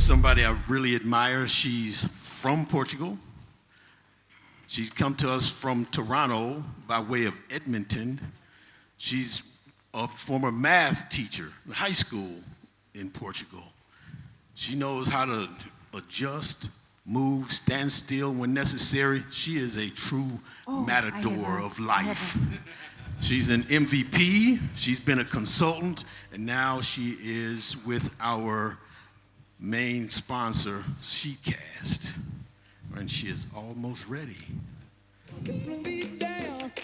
somebody I really admire. She's from Portugal. She's come to us from Toronto by way of Edmonton. She's a former math teacher in high school in Portugal. She knows how to adjust, move, stand still when necessary. She is a true matador of life. She's an MVP, she's been a consultant, and now she is with our main sponsor, Sheetcast. And she is almost ready.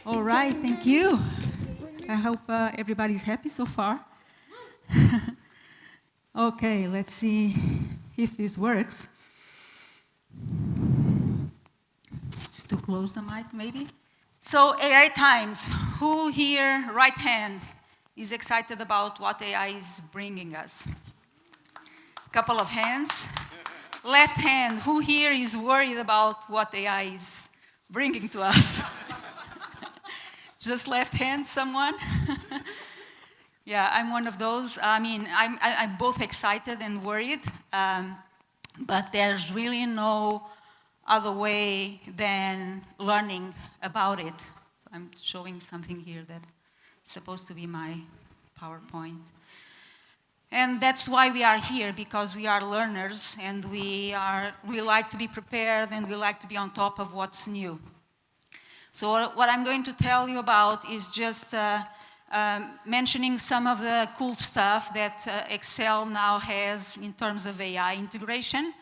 All right, thank you. I hope everybody's happy so far. Okay, let's see if this works. It's too close the mic, maybe. So AI Times, who here, right hand, is excited about what AI is bringing us? Couple of hands. Left hand, who here is worried about what AI is bringing to us? Just left hand, someone? Yeah, I'm one of those. I mean, I'm both excited and worried, but there's really no other way than learning about it. So I'm showing something here that's supposed to be my PowerPoint. And that's why we are here, because we are learners and we like to be prepared and we like to be on top of what's new. So what I'm going to tell you about is just mentioning some of the cool stuff that Excel now has in terms of AI integration.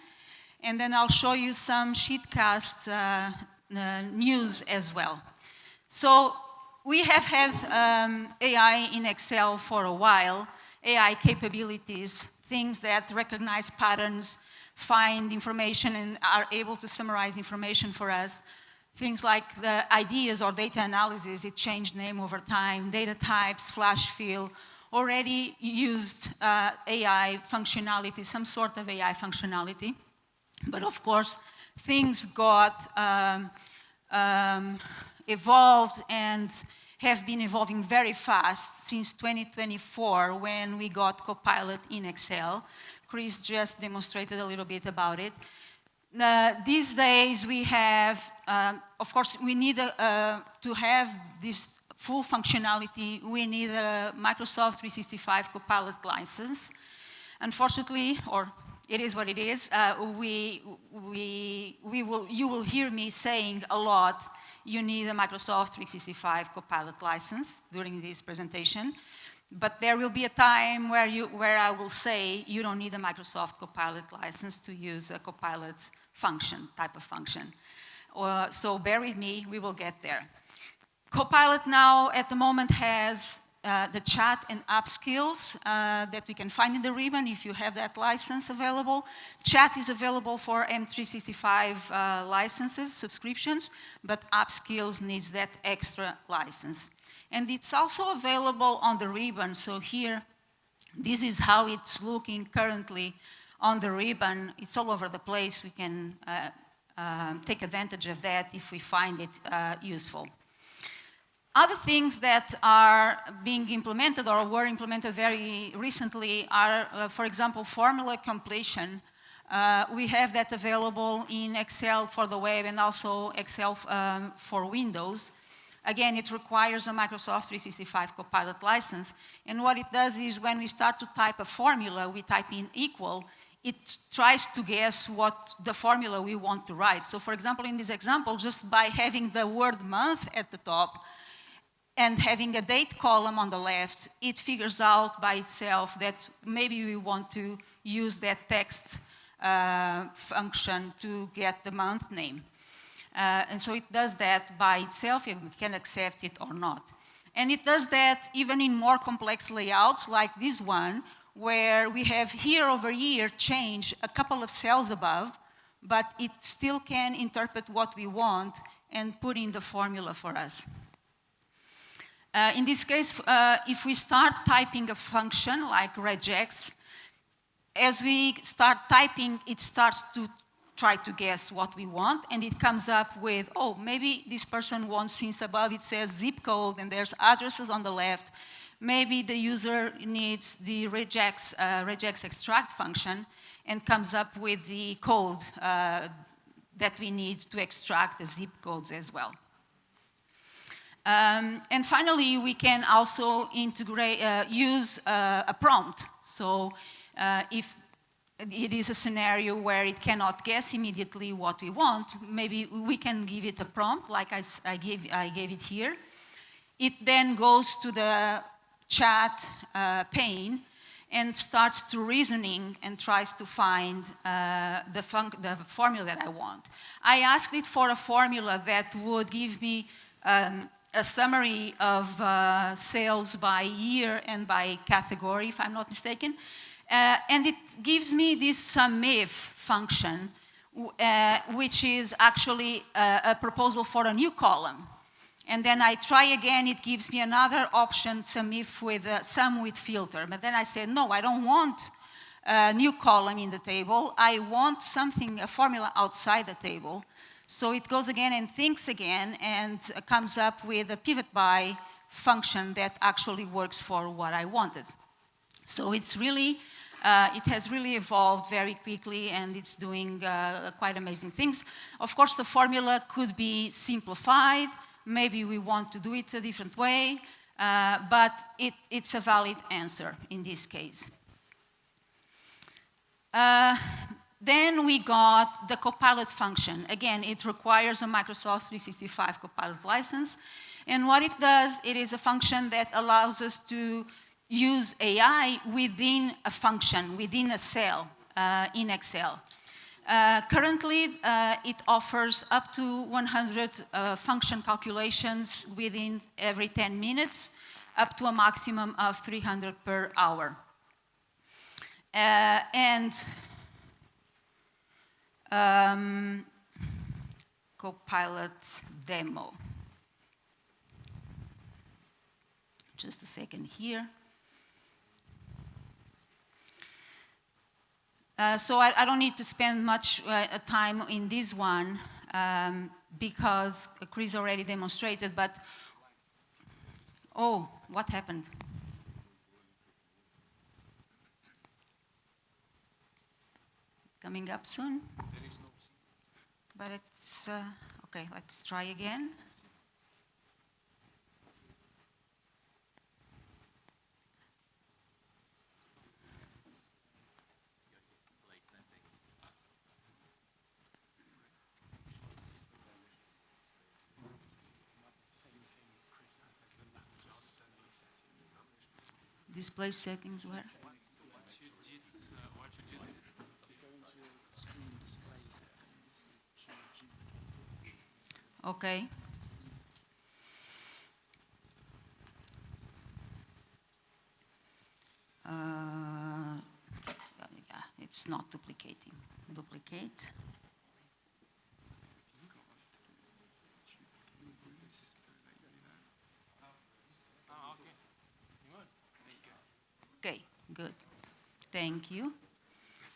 And then I'll show you some Sheetcast news as well. So we have had AI in Excel for a while, AI capabilities, things that recognize patterns, find information, and are able to summarize information for us. Things like the ideas or data analysis, it changed name over time, data types, flash fill, already used AI functionality, some sort of AI functionality. But of course, things got evolved and have been evolving very fast since 2024 when we got Copilot in Excel. Chris just demonstrated a little bit about it. These days we have, of course, we need to have this full functionality, we need a Microsoft 365 Copilot license. Unfortunately, or it is what it is, you will hear me saying a lot, you need a Microsoft 365 Copilot license during this presentation. But there will be a time where I will say you don't need a Microsoft Copilot license to use a Copilot function, type of function. So bear with me, we will get there. Copilot now at the moment has the chat and app skills that we can find in the ribbon if you have that license available. Chat is available for M365 licenses, subscriptions, but app skills needs that extra license. And it's also available on the ribbon. So here, this is how it's looking currently on the ribbon. It's all over the place. We can take advantage of that if we find it useful. Other things that are being implemented or were implemented very recently are, for example, formula completion. We have that available in Excel for the web and also Excel for Windows. Again, it requires a Microsoft 365 Copilot license. And what it does is when we start to type a formula, we type in equal, it tries to guess what the formula we want to write. So for example, in this example, just by having the word month at the top and having a date column on the left, it figures out by itself that maybe we want to use that text function to get the month name. And so it does that by itself, and we can accept it or not. And it does that even in more complex layouts like this one, where we have year over year change a couple of cells above, but it still can interpret what we want and put in the formula for us. In this case, if we start typing a function like regex, as we start typing, it starts to try to guess what we want, and it comes up with, oh, maybe this person wants, since above it says zip code and there's addresses on the left, maybe the user needs the regex extract function, and comes up with the code that we need to extract the zip codes as well. And finally, we can also use a prompt. So if it is a scenario where it cannot guess immediately what we want, maybe we can give it a prompt, like I gave it here. It then goes to the chat pane and starts to reasoning and tries to find the formula that I want. I asked it for a formula that would give me a summary of sales by year and by category, if I'm not mistaken. And it gives me this SUMIF function, which is actually a proposal for a new column. And then I try again, it gives me another option, SUMIF with sum with filter. But then I said, no, I don't want a new column in the table. I want something, a formula outside the table. So it goes again and thinks again and comes up with a pivot by function that actually works for what I wanted. So it's really, it has really evolved very quickly, and it's doing quite amazing things. Of course, the formula could be simplified. Maybe we want to do it a different way, but it's a valid answer in this case. Then we got the Copilot function. Again, it requires a Microsoft 365 Copilot license. And what it does, it is a function that allows us to use AI within a function, within a cell in Excel. Currently, it offers up to 100 function calculations within every 10 minutes, up to a maximum of 300 per hour. Copilot demo. Just a second here. So I don't need to spend much time in this one because Chris already demonstrated, but oh, what happened? Coming up soon? But it's, okay, let's try again. Display settings where? Okay. Yeah, it's not duplicating. Duplicate. Okay, good. Thank you.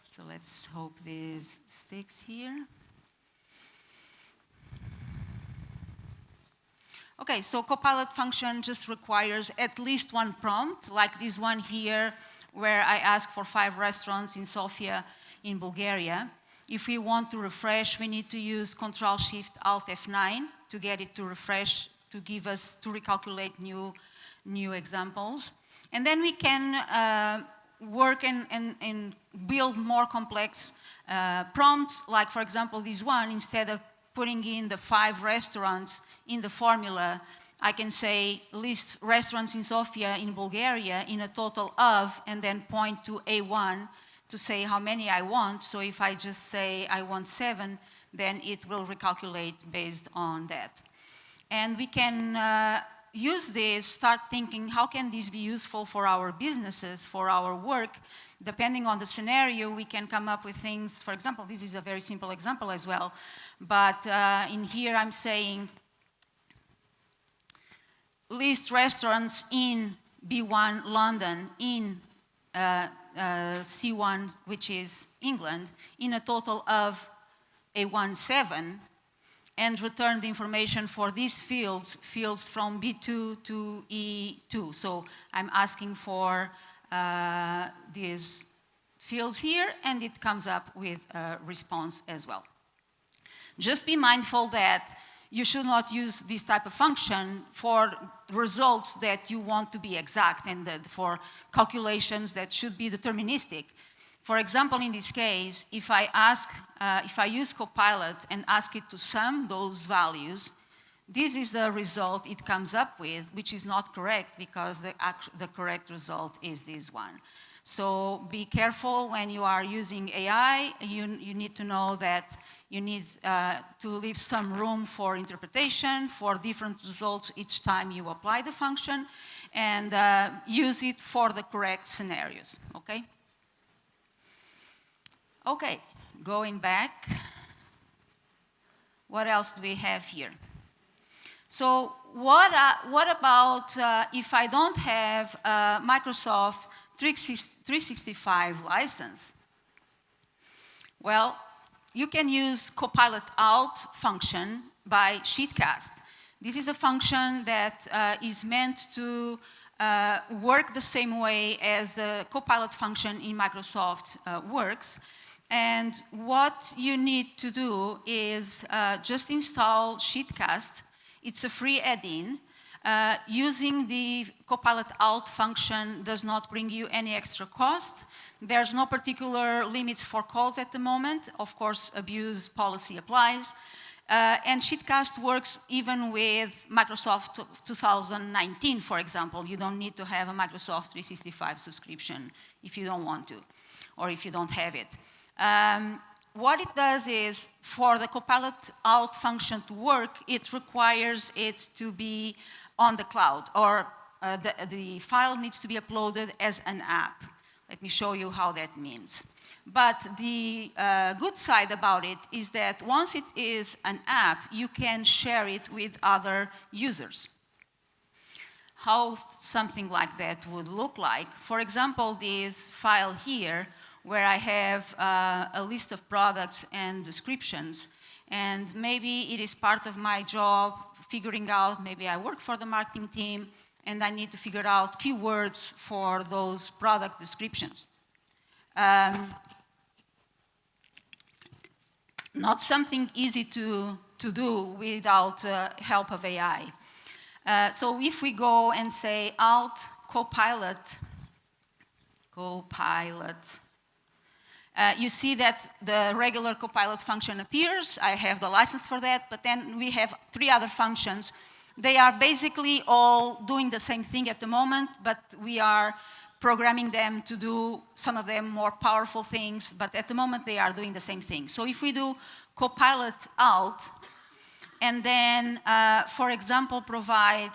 So let's hope this sticks here. Okay, so Copilot function just requires at least one prompt, like this one here, where I ask for 5 restaurants in Sofia in Bulgaria. If we want to refresh, we need to use Control-Shift-Alt F9 to get it to refresh, to give us, to recalculate new examples. And then we can work and build more complex prompts, like, for example, this one. Instead of putting in the 5 restaurants in the formula, I can say list restaurants in Sofia in Bulgaria in a total of, and then point to A1 to say how many I want. So if I just say I want 7, then it will recalculate based on that. And we can use this, start thinking, how can this be useful for our businesses, for our work? Depending on the scenario, we can come up with things. For example, this is a very simple example as well. But in here, I'm saying list restaurants in B1 London, in C1, which is England, in a total of A1 7, and return the information for these fields from B2 to E2. So I'm asking for these fields here, and it comes up with a response as well. Just be mindful that you should not use this type of function for results that you want to be exact and for calculations that should be deterministic. For example, in this case, if I use Copilot and ask it to sum those values, this is the result it comes up with, which is not correct because the correct result is this one. So be careful when you are using AI. You need to know that you need to leave some room for interpretation, for different results each time you apply the function, and use it for the correct scenarios, okay? Okay, going back, what else do we have here? So what about if I don't have a Microsoft 365 license? Well, you can use Copilot Alt function by Sheetcast. This is a function that is meant to work the same way as the Copilot function in Microsoft works. And what you need to do is just install Sheetcast. It's a free add-in. Using the Copilot Alt function does not bring you any extra cost. There's no particular limits for calls at the moment. Of course, abuse policy applies. And Sheetcast works even with Microsoft 2019, for example. You don't need to have a Microsoft 365 subscription if you don't want to, or if you don't have it. What it does is, for the Copilot Alt function to work, it requires it to be on the cloud, or the file needs to be uploaded as an app. Let me show you how that means. But the good side about it is that once it is an app, you can share it with other users. How something like that would look like, for example, this file here, where I have a list of products and descriptions, and maybe it is part of my job figuring out, maybe I work for the marketing team, and I need to figure out keywords for those product descriptions. Not something easy to do without help of AI. So if we go and say Alt Copilot, you see that the regular Copilot function appears. I have the license for that, but then we have 3 other functions. They are basically all doing the same thing at the moment, but we are programming them to do, some of them, more powerful things, but at the moment they are doing the same thing. So if we do Copilot Alt, and then, for example, provide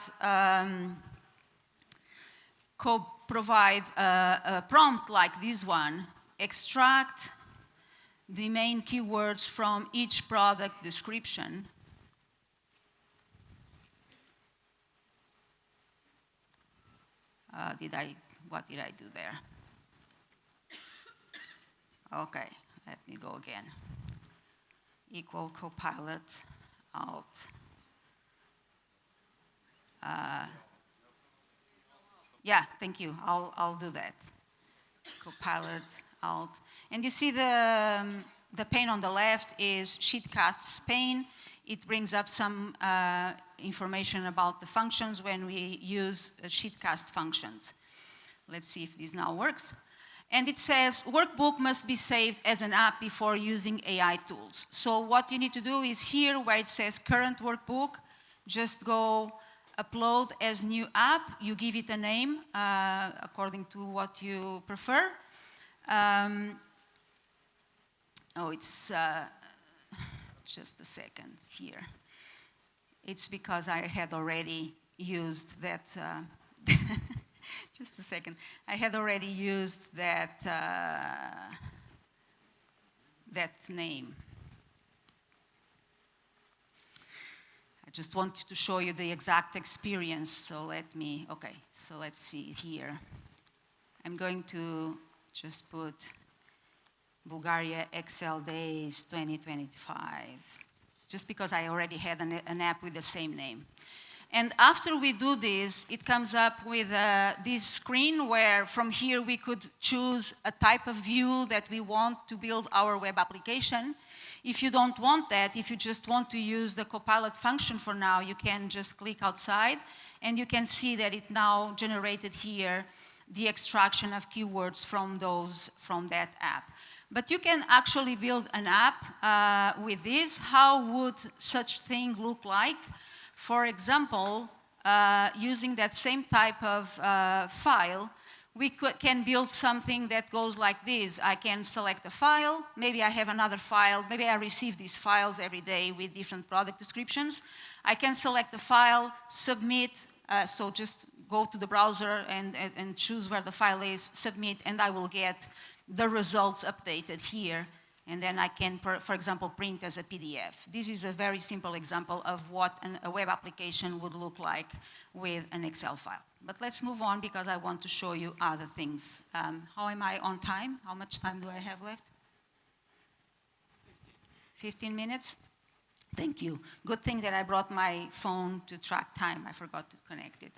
a prompt like this one, extract the main keywords from each product description. What did I do there? Okay, let me go again. Equal Copilot Alt. Yeah, thank you. I'll do that. Copilot Alt. And you see the pane on the left is Sheetcast's pane. It brings up some information about the functions when we use Sheetcast functions. Let's see if this now works. And it says, workbook must be saved as an app before using AI tools. So what you need to do is here where it says current workbook, just go upload as new app. You give it a name according to what you prefer. It's just a second here. It's because I had already used that, just a second. I had already used that, that name. I just wanted to show you the exact experience, so let's see here. I'm going to just put Bulgaria Excel Days 2025, just because I already had an app with the same name. And after we do this, it comes up with this screen where from here we could choose a type of view that we want to build our web application. If you don't want that, if you just want to use the Copilot function for now, you can just click outside and you can see that it now generated here the extraction of keywords from that app. But you can actually build an app with this. How would such thing look like? For example, using that same type of file, we can build something that goes like this. I can select a file, maybe I have another file, maybe I receive these files every day with different product descriptions. I can select the file, submit, so just go to the browser and choose where the file is, submit, and I will get the results updated here. And then I can, for example, print as a PDF. This is a very simple example of what a web application would look like with an Excel file. But let's move on because I want to show you other things. How am I on time? How much time do I have left? 15 minutes? Thank you. Good thing that I brought my phone to track time. I forgot to connect it.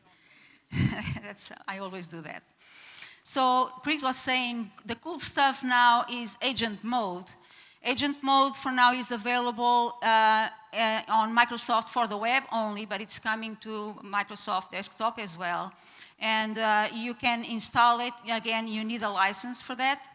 I always do that. So Chris was saying the cool stuff now is agent mode. Agent mode for now is available on Microsoft for the web only, but it's coming to Microsoft desktop as well. And you can install it. Again, you need a license for that,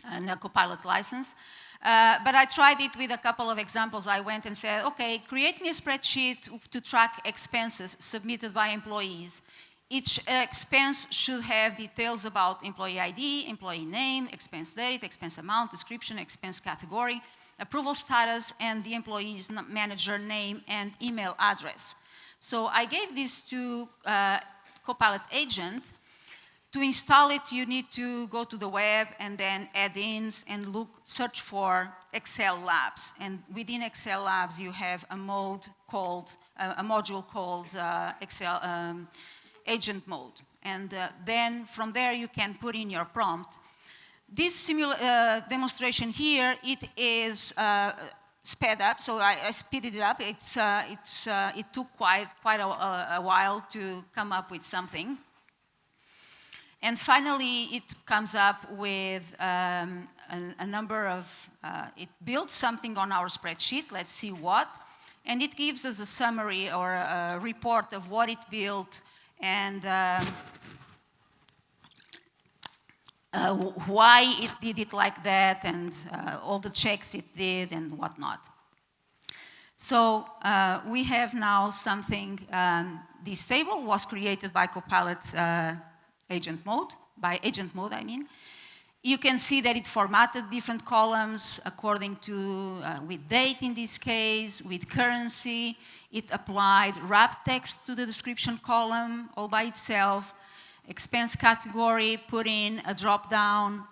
and a Copilot license. But I tried it with a couple of examples. I went and said, okay, create me a spreadsheet to track expenses submitted by employees. Each expense should have details about employee ID, employee name, expense date, expense amount, description, expense category, approval status, and the employee's manager name and email address. So I gave this to Copilot Agent. To install it, you need to go to the web and then add-ins and search for Excel Labs. And within Excel Labs, you have a module called Excel Agent mode. And then from there, you can put in your prompt. This demonstration here, it is sped up, so I speeded it up. It took quite a while to come up with something. And finally, it comes up with a number of, it built something on our spreadsheet, let's see what, and it gives us a summary or a report of what it built and why it did it like that and all the checks it did and whatnot. So we have now something, this table was created by Copilot Agent mode, by Agent mode I mean. You can see that it formatted different columns according to, with date in this case, with currency. It applied wrap text to the description column all by itself. Expense category, put in a drop down.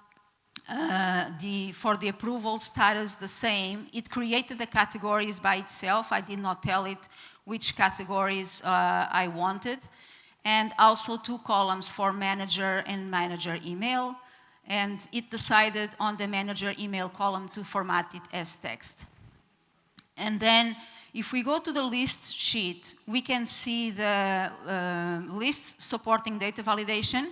For the approval status, the same. It created the categories by itself. I did not tell it which categories I wanted. And also 2 columns for manager and manager email. And it decided on the manager email column to format it as text. And then if we go to the list sheet, we can see the lists supporting data validation.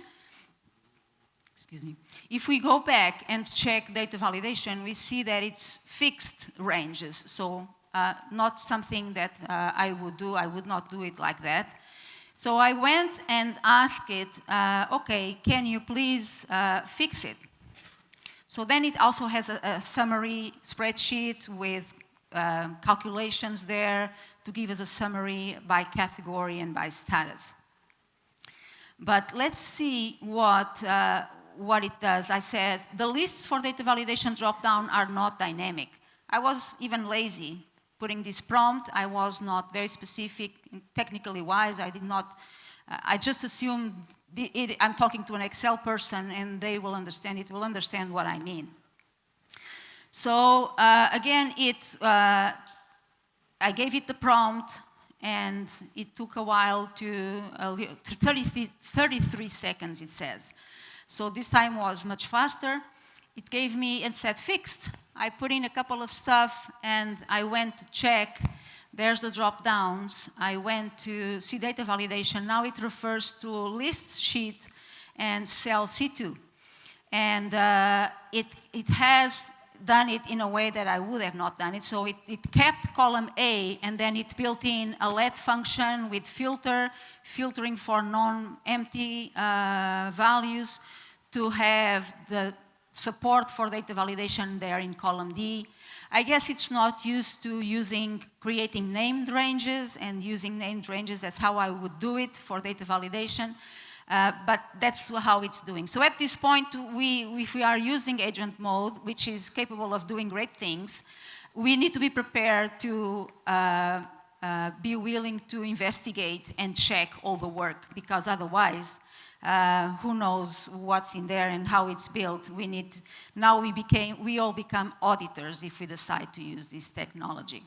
Excuse me. If we go back and check data validation, we see that it's fixed ranges. So not something that I would do. I would not do it like that. So I went and asked it, okay, can you please fix it? So then it also has a summary spreadsheet with calculations there to give us a summary by category and by status. But let's see what it does. I said, the lists for data validation drop-down are not dynamic. I was even lazy putting this prompt. I was not very specific, technically wise. I did not, I just assumed I'm talking to an Excel person and they will understand it, will understand what I mean. So again, I gave it the prompt and it took a while to 33 seconds, it says. So this time was much faster. It gave me, it said fixed. I put in a couple of stuff and I went to check there's the drop downs. I went to see data validation. Now it refers to list sheet and cell C2. And it has done it in a way that I would have not done it. So it kept column A, and then it built in a let function with filtering for non-empty values to have the support for data validation there in column D. I guess it's not used to creating named ranges and using named ranges. That's how I would do it for data validation. But that's how it's doing. So at this point, if we are using agent mode, which is capable of doing great things, we need to be prepared to be willing to investigate and check all the work, because otherwise, who knows what's in there and how it's built. We all become auditors if we decide to use this technology.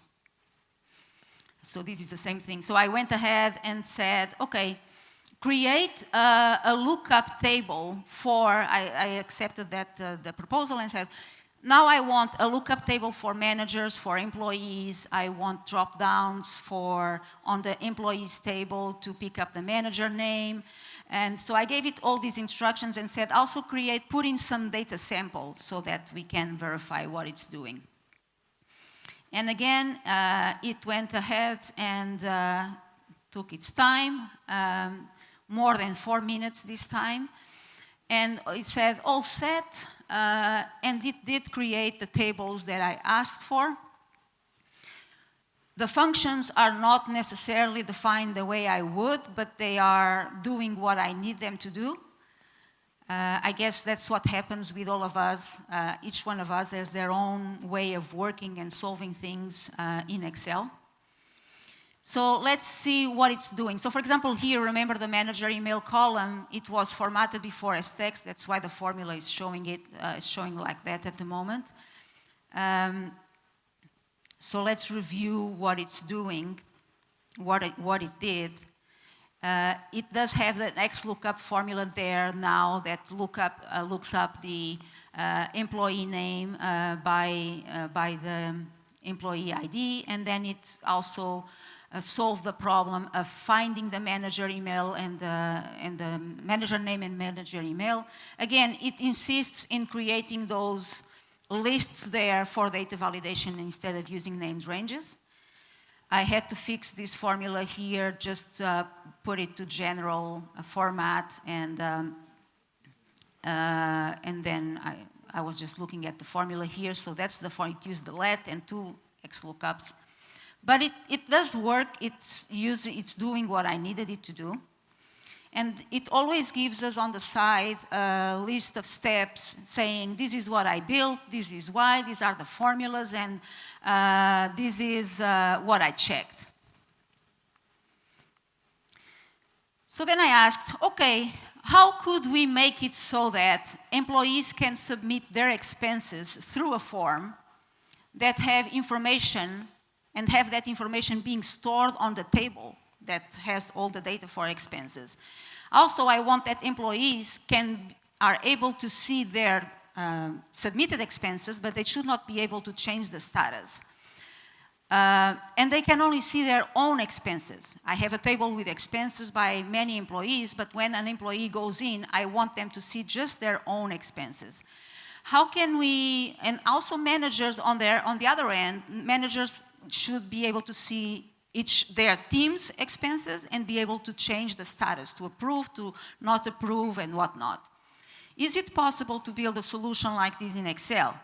So this is the same thing. So I went ahead and said, okay, create a lookup table for, I accepted that the proposal and said, now I want a lookup table for managers, for employees. I want drop downs on the employees table to pick up the manager name. And so I gave it all these instructions and said, also put in some data samples so that we can verify what it's doing. And again, it went ahead and took its time. More than 4 minutes this time. And it said, all set, and it did create the tables that I asked for. The functions are not necessarily defined the way I would, but they are doing what I need them to do. I guess that's what happens with all of us. Each one of us has their own way of working and solving things in Excel. So let's see what it's doing. So for example, here, remember the manager email column, it was formatted before as text. That's why the formula is showing like that at the moment. So let's review what it's doing, what it did. It does have the XLOOKUP formula there now that looks up the employee name by the employee ID, and then it also solve the problem of finding the manager email and the manager name and manager email. Again, it insists in creating those lists there for data validation instead of using named ranges. I had to fix this formula here, just put it to general format, and then I was just looking at the formula here. So that's the formula. It used the let and 2 XLOOKUPs. But it does work. It's doing what I needed it to do. And it always gives us on the side a list of steps saying, this is what I built, this is why, these are the formulas, and this is what I checked. So then I asked, okay, how could we make it so that employees can submit their expenses through a form that have information and have that information being stored on the table that has all the data for expenses. Also, I want that employees are able to see their submitted expenses, but they should not be able to change the status. And they can only see their own expenses. I have a table with expenses by many employees, but when an employee goes in, I want them to see just their own expenses. How can we, and also managers on the other end, managers should be able to see their team's expenses and be able to change the status, to approve, to not approve, and whatnot. Is it possible to build a solution like this in Excel?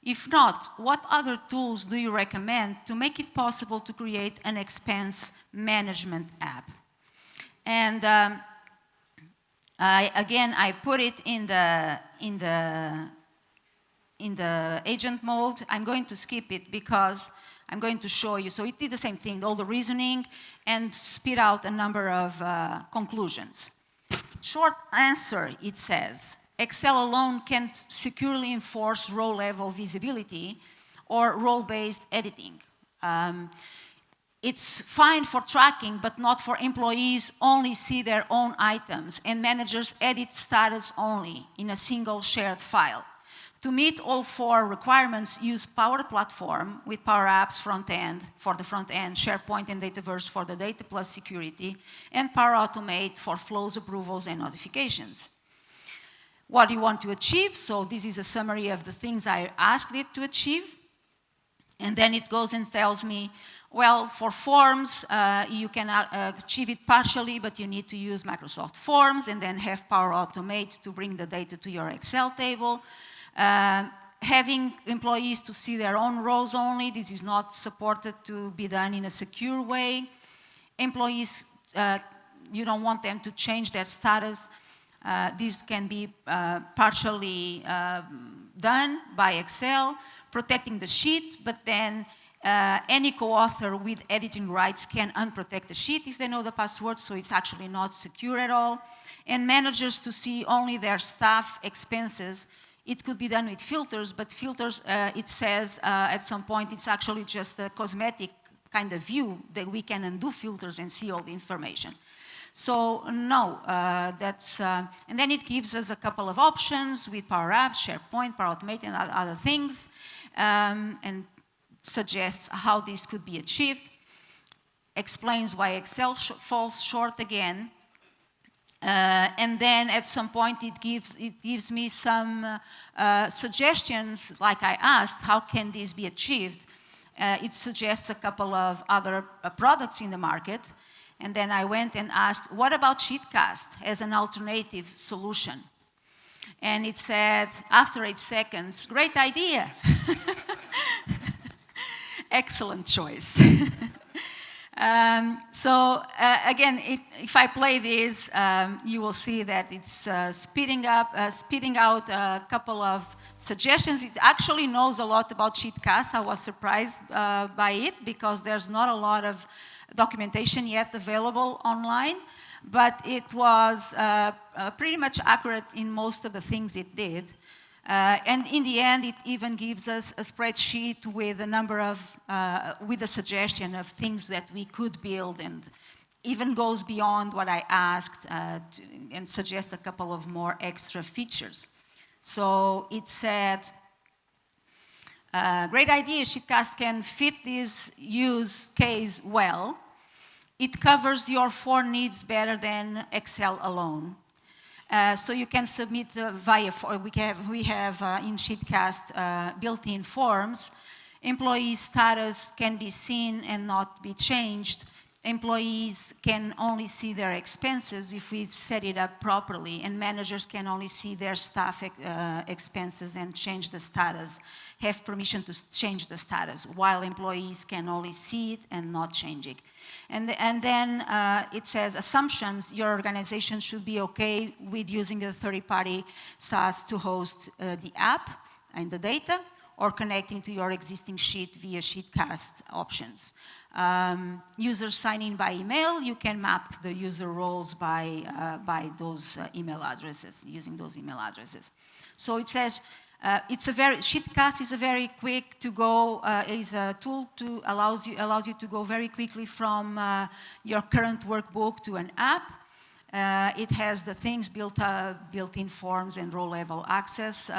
If not, what other tools do you recommend to make it possible to create an expense management app? And I put it in the agent mode. I'm going to skip it because I'm going to show you. So it did the same thing, all the reasoning, and spit out a number of conclusions. Short answer, it says, Excel alone can't securely enforce row-level visibility or role-based editing. It's fine for tracking, but not for employees only see their own items, and managers edit status only in a single shared file. To meet all 4 requirements, use Power Platform with Power Apps front end for the front end, SharePoint and Dataverse for the data plus security, and Power Automate for flows, approvals, and notifications. What do you want to achieve? So this is a summary of the things I asked it to achieve. And then it goes and tells me, well, for forms, you can achieve it partially, but you need to use Microsoft Forms and then have Power Automate to bring the data to your Excel table. Having employees to see their own rows only, this is not supported to be done in a secure way. Employees, you don't want them to change their status. This can be partially done by Excel, protecting the sheet, but then any co-author with editing rights can unprotect the sheet if they know the password, so it's actually not secure at all. And managers to see only their staff expenses. It could be done with filters, but filters, it says at some point, it's actually just a cosmetic kind of view that we can undo filters and see all the information. So no, and then it gives us a couple of options with Power Apps, SharePoint, Power Automate, and other things, and suggests how this could be achieved, explains why Excel falls short again, and then at some point it gives me some suggestions, like I asked, how can this be achieved? It suggests a couple of other products in the market, and then I went and asked, what about Sheetcast as an alternative solution? And it said, after 8 seconds, great idea. Excellent choice. Again, if I play this, you will see that it's spitting out a couple of suggestions. It actually knows a lot about Sheetcast. I was surprised by it because there's not a lot of documentation yet available online, but it was pretty much accurate in most of the things it did. And in the end, it even gives us a spreadsheet with a number of, with a suggestion of things that we could build, and even goes beyond what I asked and suggests a couple of more extra features. So it said, great idea, Sheetcast can fit this use case well. It covers your 4 needs better than Excel alone. So you can submit via, we have in Sheetcast built-in forms. Employee status can be seen and not be changed. Employees can only see their expenses if we set it up properly, and managers can only see their staff expenses and change the status, have permission to change the status, while employees can only see it and not change it. And then it says assumptions, your organization should be okay with using a third-party SaaS to host the app and the data, or connecting to your existing sheet via Sheetcast options. Users sign in by email, you can map the user roles by those email addresses, using those email addresses. So it says, Sheetcast is a very quick to go, is a tool to allows you to go very quickly from your current workbook to an app. It has the things built-in forms and row-level access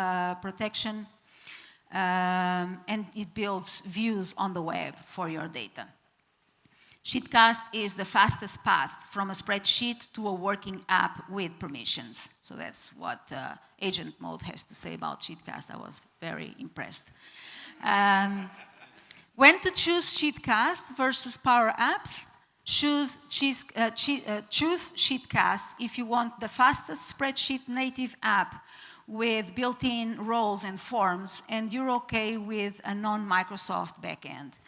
protection, and it builds views on the web for your data. Sheetcast is the fastest path from a spreadsheet to a working app with permissions. So that's what Agent Mode has to say about Sheetcast. I was very impressed. When to choose Sheetcast versus Power Apps? Choose Sheetcast if you want the fastest spreadsheet native app with built-in roles and forms, and you're okay with a non-Microsoft backend.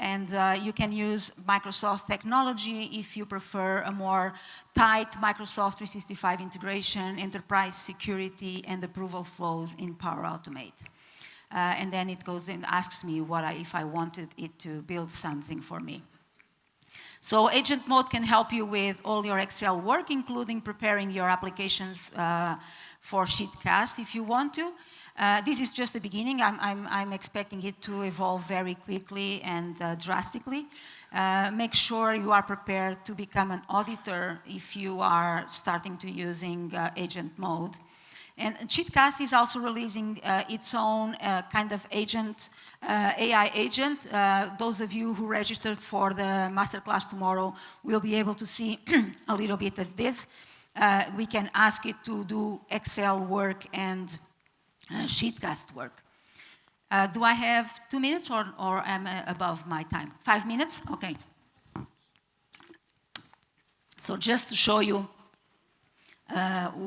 And you can use Microsoft technology if you prefer a more tight Microsoft 365 integration, enterprise security, and approval flows in Power Automate. And then it goes and asks me if I wanted it to build something for me. So Agent Mode can help you with all your Excel work, including preparing your applications for Sheetcast if you want to. This is just the beginning. I'm expecting it to evolve very quickly and drastically. Make sure you are prepared to become an auditor if you are starting to using Agent Mode. And Cheatcast is also releasing its own kind of agent, AI agent. Those of you who registered for the masterclass tomorrow will be able to see a little bit of this. We can ask it to do Excel work and Sheetcast work. Do I have 2 minutes or am I above my time? 5 minutes? Okay. So just to show you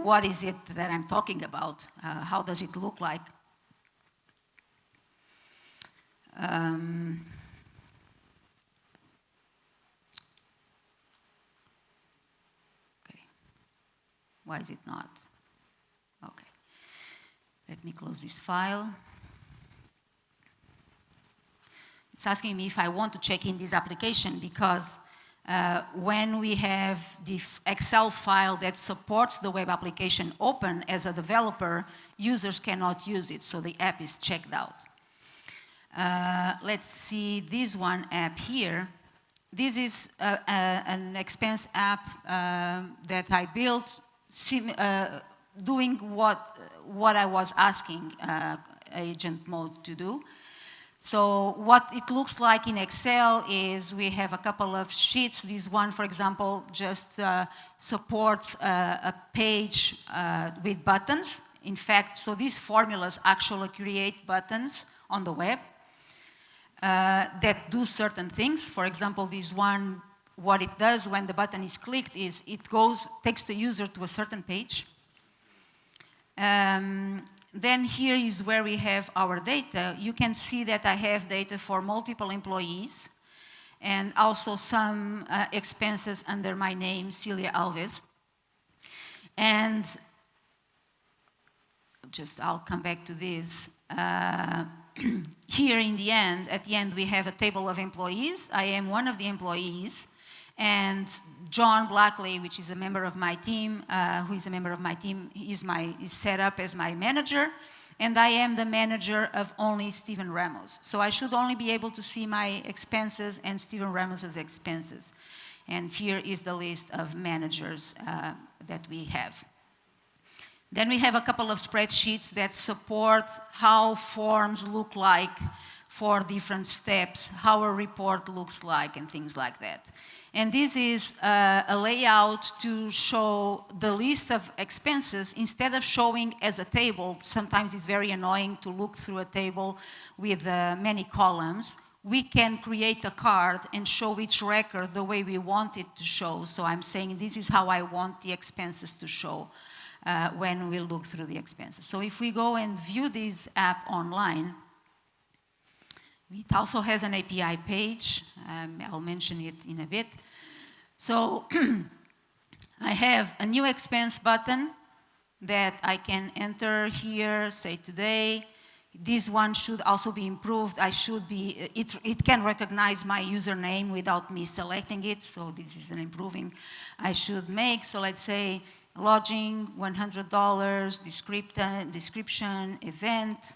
what is it that I'm talking about, how does it look like? Okay. Why is it not? Okay. Let me close this file. It's asking me if I want to check in this application because when we have the Excel file that supports the web application open as a developer, users cannot use it, so the app is checked out. Let's see this one app here. This is an expense app that I built doing what I was asking Agent Mode to do. So what it looks like in Excel is we have a couple of sheets. This one, for example, just supports a page with buttons. In fact, so these formulas actually create buttons on the web that do certain things. For example, this one, what it does when the button is clicked is it takes the user to a certain page. Then here is where we have our data. You can see that I have data for multiple employees and also some expenses under my name, Celia Alves. And I'll come back to this. Here in the end, at the end, we have a table of employees. I am one of the employees. And John Blackley, which is a member of my team, is set up as my manager, and I am the manager of only Steven Ramos. So I should only be able to see my expenses and Steven Ramos's expenses. And here is the list of managers that we have. Then we have a couple of spreadsheets that support how forms look like for different steps, how a report looks like, and things like that. And this is a layout to show the list of expenses instead of showing as a table. Sometimes it's very annoying to look through a table with many columns. We can create a card and show each record the way we want it to show. So I'm saying this is how I want the expenses to show when we look through the expenses. So if we go and view this app online, it also has an API page. I'll mention it in a bit. So I have a new expense button that I can enter here, say today. This one should also be improved. It can recognize my username without me selecting it. So this is an improving I should make. So let's say lodging, $100, description, event.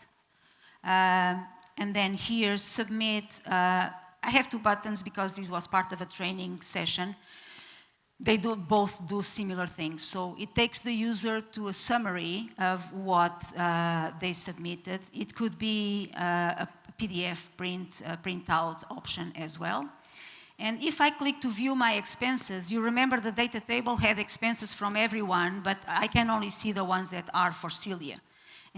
And then here, submit. I have 2 buttons because this was part of a training session. They both do similar things. So it takes the user to a summary of what they submitted. It could be a PDF printout option as well. And if I click to view my expenses, you remember the data table had expenses from everyone, but I can only see the ones that are for Celia.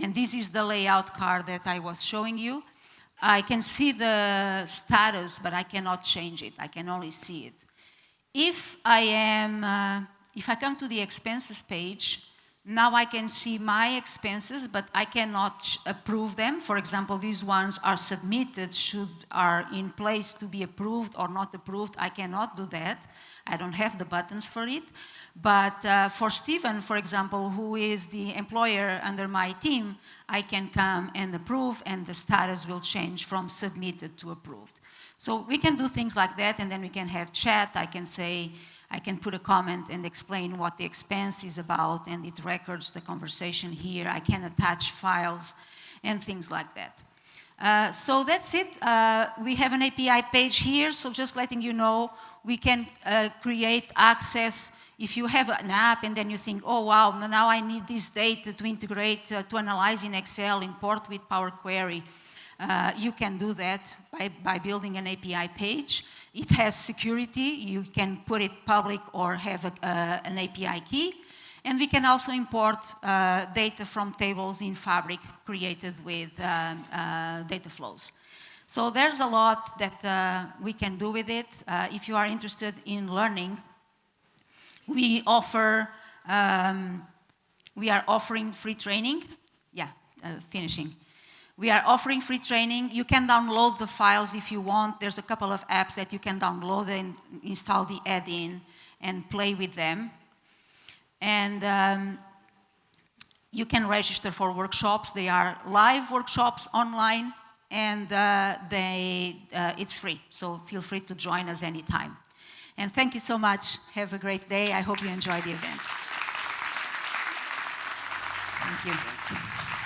And this is the layout card that I was showing you. I can see the status, but I cannot change it. I can only see it. If I come to the expenses page, now I can see my expenses, but I cannot approve them. For example, these ones are submitted, are in place to be approved or not approved. I cannot do that. I don't have the buttons for it. But for Steven, for example, who is the employer under my team, I can come and approve, and the status will change from submitted to approved. So we can do things like that, and then we can have chat. I can put a comment and explain what the expense is about, and it records the conversation here. I can attach files and things like that. So that's it. We have an API page here, so just letting you know, we can create access If you have an app and then you think, oh wow, now I need this data to integrate, to analyze in Excel, import with Power Query, you can do that by building an API page. It has security. You can put it public or have an API key. And we can also import data from tables in Fabric created with data flows. So there's a lot that we can do with it. If you are interested in learning, we are offering free training. Yeah, finishing. We are offering free training. You can download the files if you want. There's a couple of apps that you can download and install the add-in and play with them. And you can register for workshops. They are live workshops online, and it's free. So feel free to join us anytime. And thank you so much. Have a great day. I hope you enjoy the event. Thank you.